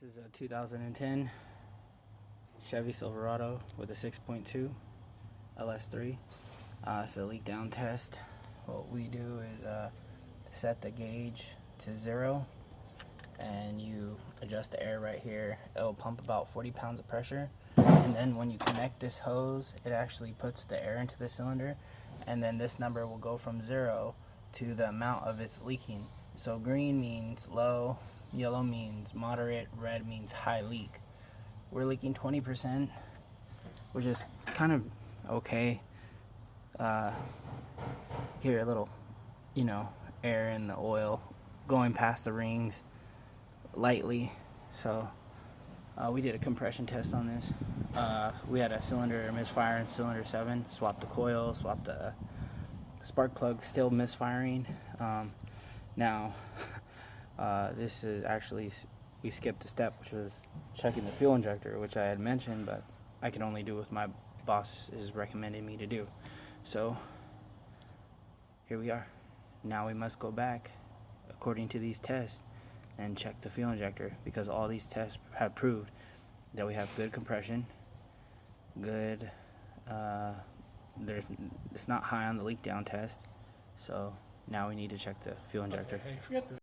This is a 2010 Chevy Silverado with a 6.2 LS3. It's a leak down test. What we do is set the gauge to 0 and you adjust the air right here. It'll pump about 40 pounds of pressure, and then when you connect this hose, it actually puts the air into the cylinder, and then this number will go from 0 to the amount of its leaking. So green means low, yellow means moderate, red means high leak. We're leaking 20%, which is kind of okay. Hear a little, air in the oil going past the rings lightly. So we did a compression test on this. We had a cylinder misfire in cylinder 7, swapped the coil, swapped the spark plug, still misfiring. Now this is actually, we skipped a step, which was checking the fuel injector, which I had mentioned, but I can only do what my boss is recommending me to do. So here we are. Now we must go back according to these tests and check the fuel injector, because all these tests have proved that we have good compression, good it's not high on the leak down test. So now we need to check the fuel injector. Okay, forget the